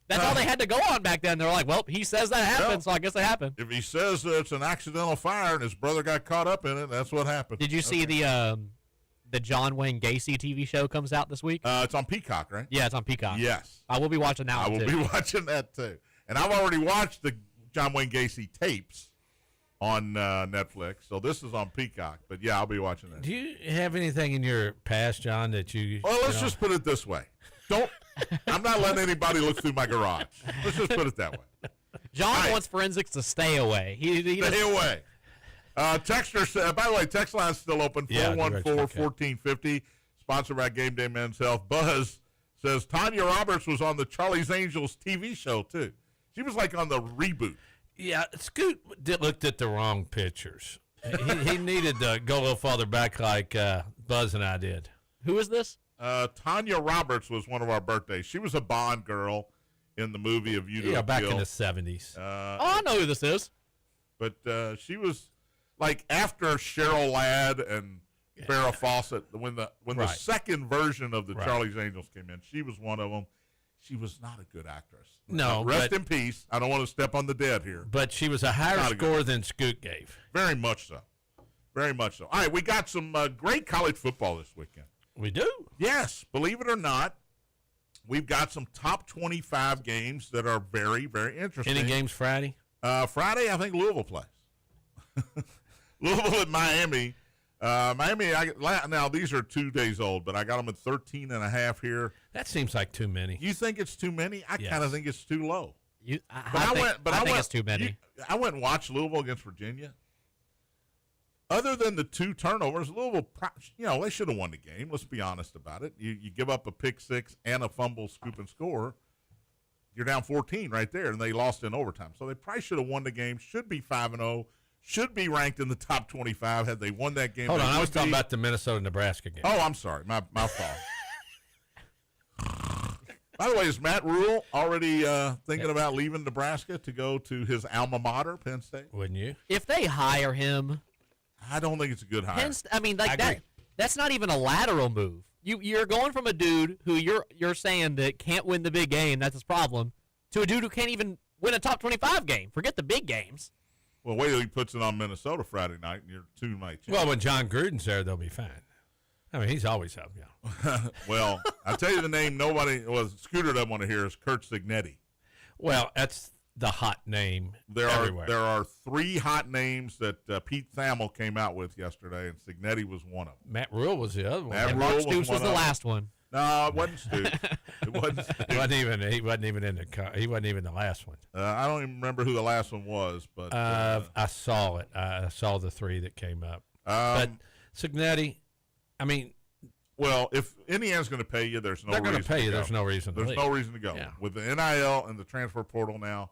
That's all they had to go on back then. They're like, "Well, he says that happened,
Well,
so I guess it happened."
If he says that it's an accidental fire and his brother got caught up in it, that's what happened.
Did you see the John Wayne Gacy TV show comes out this week?
It's on Peacock, right?
Yeah, it's on Peacock.
Yes.
I will be watching that
I
one
will
too.
be watching that too. And I've already watched the John Wayne Gacy tapes on Netflix, so this is on Peacock. But yeah, I'll be watching that.
Do you have anything in your past, John, that you?
Well, let's just put it this way. I'm not letting anybody look through my garage. Let's just put it that way.
John
Right.
wants forensics to stay away. He
Stay
doesn't-
away. Texter, by the way, text line's still open,
Yeah,
414-1450, sponsored by Game Day Men's Health. Buzz says Tanya Roberts was on the Charlie's Angels TV show, too. She was like on the reboot.
Yeah, Scoot looked at the wrong pictures. he needed to go a little farther back like Buzz and I did.
Who is this?
Tanya Roberts was one of our birthdays. She was a Bond girl in the movie of You to
Yeah,
a
back
Kill.
in the 70s.
Oh, I know who this is.
But she was like after Cheryl Ladd and Farrah Fawcett, when the
Right.
second version of the
Right.
Charlie's Angels came in, she was one of them. She was not a good actress.
No,
rest
but-
in peace. I don't want to step on the dead here.
But she was a higher
Not a good-
score than Scoot gave.
Very much so. Very much so. All right, we got some great college football this weekend.
We do.
Yes, believe it or not, we've got some top 25 games that are very, very interesting.
Any games Friday?
Friday, I think Louisville plays. Louisville at Miami. Miami, now these are 2 days old, but I got them at 13.5 here.
That seems like too many.
You think it's too many? I
Yes.
kind of think it's too low.
I think it's too many.
I went and watched Louisville against Virginia. Other than the 2 turnovers, Louisville, they should have won the game. Let's be honest about it. You give up a pick 6 and a fumble, scoop and score. You're down 14 right there, and they lost in overtime. So they probably should have won the game. Should be 5-0. Should be ranked in the top 25 had they won that game.
Hold on, I was talking about the Minnesota-Nebraska game.
Oh, I'm sorry. My fault. By the way, is Matt Rule already thinking about leaving Nebraska to go to his alma mater, Penn State?
Wouldn't you?
If they hire him,
I don't think it's a good hire.
That's not even a lateral move. You're going from a dude who you're saying that can't win the big game, that's his problem, to a dude who can't even win a top 25 game. Forget the big games.
Well, wait till he puts it on Minnesota Friday night, and you're 2 nights.
Well, when John Gruden's there, they'll be fine. I mean, he's always up,
Well, I'll tell you the name Scooter doesn't want to hear is Kurt Signetti.
Well, that's the hot name everywhere.
There are 3 hot names that Pete Thamel came out with yesterday, and Signetti was one of them.
Matt Rule was the other one.
Matt
And
Rule
Mark Stoops was the last one.
No, it wasn't Stoops. It wasn't Stoops.
He wasn't even the last one.
I don't even remember who the last one was, but
I saw it. I saw the 3 that came up. But Signetti, I mean,
well, if Indiana's going to pay you, there's no
they're
reason
going to pay you.
go.
There's no reason to
There's
leave.
no reason to go.
Yeah.
With the NIL and the transfer portal now,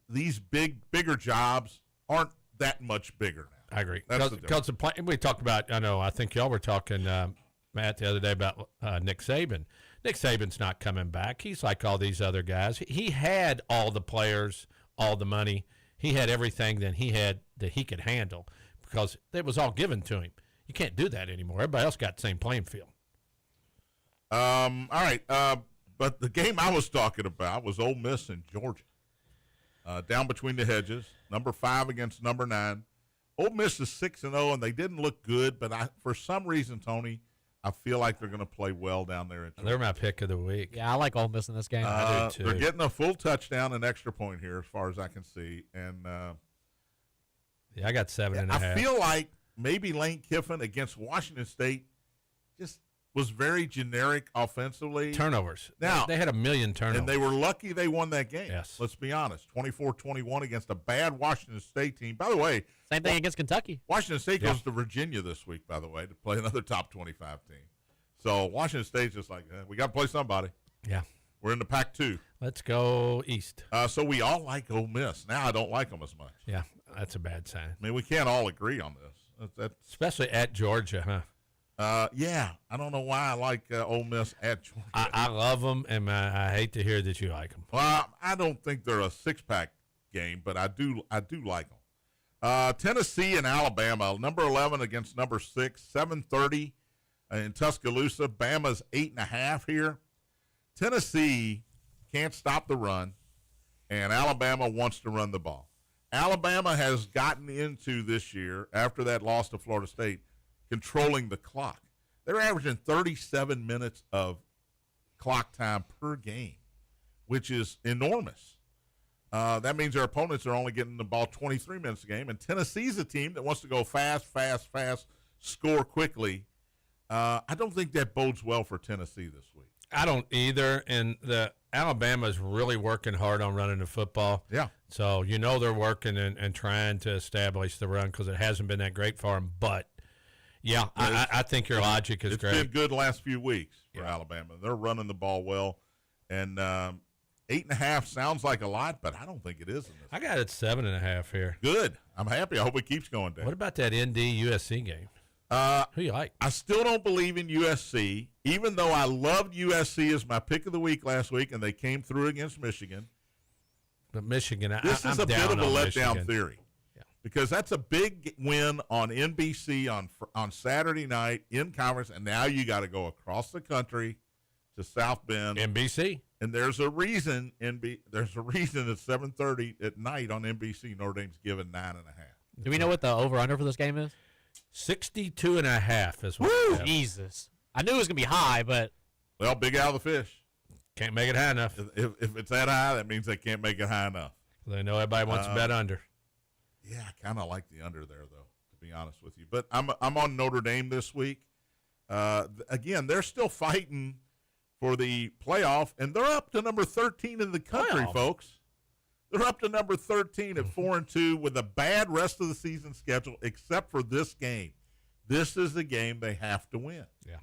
these bigger jobs aren't that much bigger now.
I agree.
That's the difference.
Because we talked about, I think y'all were talking, Matt, the other day about Nick Saban. Nick Saban's not coming back. He's like all these other guys. He had all the players, all the money. He had everything that he could handle because it was all given to him. You can't do that anymore. Everybody else got the same playing field.
All right. But the game I was talking about was Ole Miss and Georgia. Down between the hedges, number 5 against number 9. Ole Miss is 6-0, and they didn't look good, but for some reason, Tony, I feel like they're going to play well down there. In Georgia.
They're my pick of the week.
Yeah, I like Ole Miss in this game.
I do too.
They're getting a full touchdown and extra point here, as far as I can see. And
Yeah, I got 7.5.
I feel like maybe Lane Kiffin against Washington State just was very generic offensively.
Turnovers.
Now,
they had a million turnovers.
And they were lucky they won that game.
Yes.
Let's be honest. 24-21 against a bad Washington State team. By the way,
Same thing against Kentucky.
Washington State goes to Virginia this week, by the way, to play another top 25 team. So Washington State's just like, we got to play somebody.
Yeah.
We're in the Pac-2.
Let's go east.
So we all like Ole Miss. Now I don't like them as much.
Yeah, that's a bad sign.
I mean, we can't all agree on this.
Especially at Georgia, huh?
Yeah, I don't know why I like Ole Miss at Georgia.
I love them, and I hate to hear that you like them.
Well, I don't think they're a six-pack game, but I do like them. Tennessee and Alabama, number 11 against number 6, 7:30 in Tuscaloosa. Bama's 8.5 here. Tennessee can't stop the run, and Alabama wants to run the ball. Alabama has gotten into this year, after that loss to Florida State, controlling the clock. They're averaging 37 minutes of clock time per game, which is enormous. That means their opponents are only getting the ball 23 minutes a game, and Tennessee's a team that wants to go fast, score quickly. I don't think that bodes well for Tennessee this week.
I don't either, and the Alabama's really working hard on running the football.
Yeah.
So they're working and trying to establish the run because it hasn't been that great for them, but yeah, I think your logic is great.
It's been good the last few weeks for Alabama. They're running the ball well, and 8.5 sounds like a lot, but I don't think it is.
I got it 7.5 here.
Good. I'm happy. I hope it keeps going down.
What about that ND USC game? Who you like?
I still don't believe in USC, even though I loved USC as my pick of the week last week, and they came through against Michigan.
But Michigan,
this is a bit of a letdown
Michigan.
theory. Because that's a big win on NBC on Saturday night in conference, and now you got to go across the country to South Bend.
NBC.
And there's a reason there's a reason at 7:30 at night on NBC Notre Dame's given 9.5.
Do we know what the over/under for this game is?
62.5 is what.
Woo! Jesus, I knew it was gonna be high, but
Well, big out of the fish.
Can't make it high enough.
If it's that high, that means they can't make it high enough.
They know everybody wants to bet under.
Yeah, I kind of like the under there, though, to to be honest with you. But I'm on Notre Dame this week. Again, they're still fighting for the playoff, and they're up to number 13 in the country, folks. They're up to number 13 at 4-2 with a bad rest of the season schedule, except for this game. This is the game they have to win.
Yeah.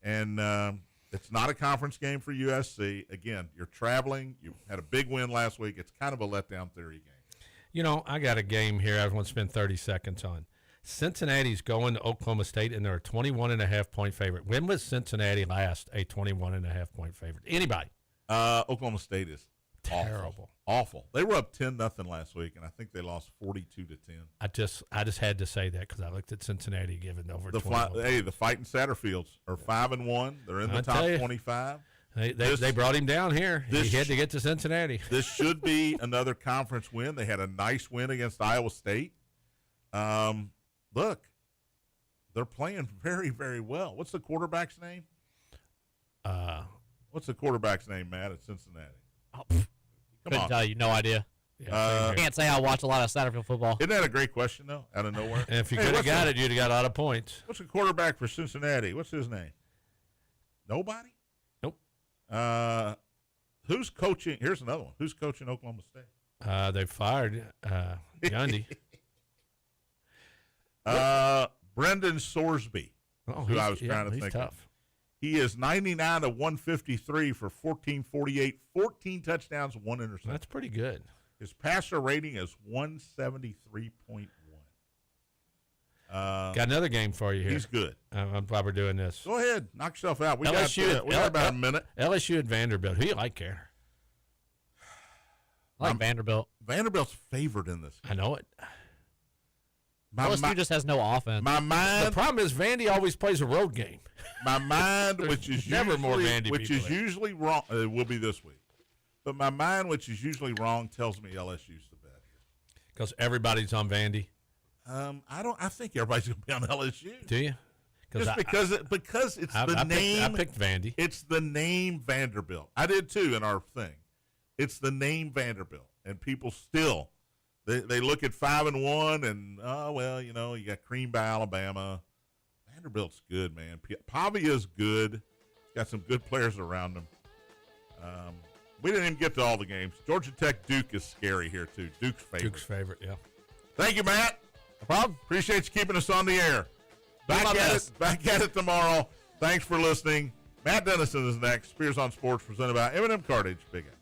And it's not a conference game for USC. Again, you're traveling. You had a big win last week. It's kind of a letdown theory game.
You know, I got a game here I want to spend 30 seconds on. Cincinnati's going to Oklahoma State, and they're a 21.5-point favorite. When was Cincinnati last a 21.5-point favorite? Anybody?
Oklahoma State is
terrible.
Awful. They were up 10-0 last week, and I think they lost 42-10.
I just had to say that because I looked at Cincinnati giving over 21.
The Fighting Satterfields are 5-1. They're in the top 25.
They brought him down here. He had to get to Cincinnati.
This should be another conference win. They had a nice win against Iowa State. Look, they're playing very, very well. What's the quarterback's name? What's the quarterback's name, Matt, at Cincinnati?
Couldn't tell you. No idea. Can't say I watch a lot of Satterfield football.
Isn't that a great question, though, out of nowhere?
And if you could have got it, you'd have got a lot of points.
What's the quarterback for Cincinnati? What's his name? Nobody?
Nope.
Who's coaching? Here's another one. Who's coaching Oklahoma State?
They fired Gundy.
Brendan Sorsby, who I was trying to think
tough.
of. He is 99 to 153 for 1448, 14 touchdowns, 1 interception.
That's pretty good.
His passer rating is 173.1.
Got another game for you here.
He's good.
I'm glad we're doing this.
Go ahead. Knock yourself out. We
LSU,
got about a minute.
LSU at Vanderbilt. Who you like, Karen?
I like Vanderbilt.
Vanderbilt's favored in this game.
I know it.
LSU just has no offense.
The problem is Vandy always plays a road game.
My mind, which is
never
usually,
more Vandy
which
people
is usually wrong, it will be this week. But my mind, which is usually wrong, tells me LSU's the bet here.
Because everybody's on Vandy.
I think everybody's going to be on LSU.
Do you?
Just because it's the name.
I picked Vandy.
It's the name Vanderbilt. I did too in our thing. It's the name Vanderbilt, and people still they look at 5-1 and you got creamed by Alabama. Vanderbilt's good, man. Pavia's good. He's got some good players around him. We didn't even get to all the games. Georgia Tech Duke is scary here too. Duke's favorite.
Yeah.
Thank you, Matt.
No problem.
Appreciate you keeping us on the air. Back at it tomorrow. Thanks for listening. Matt Dennison is next. Spears on Sports presented by M&M Cartage. Big X.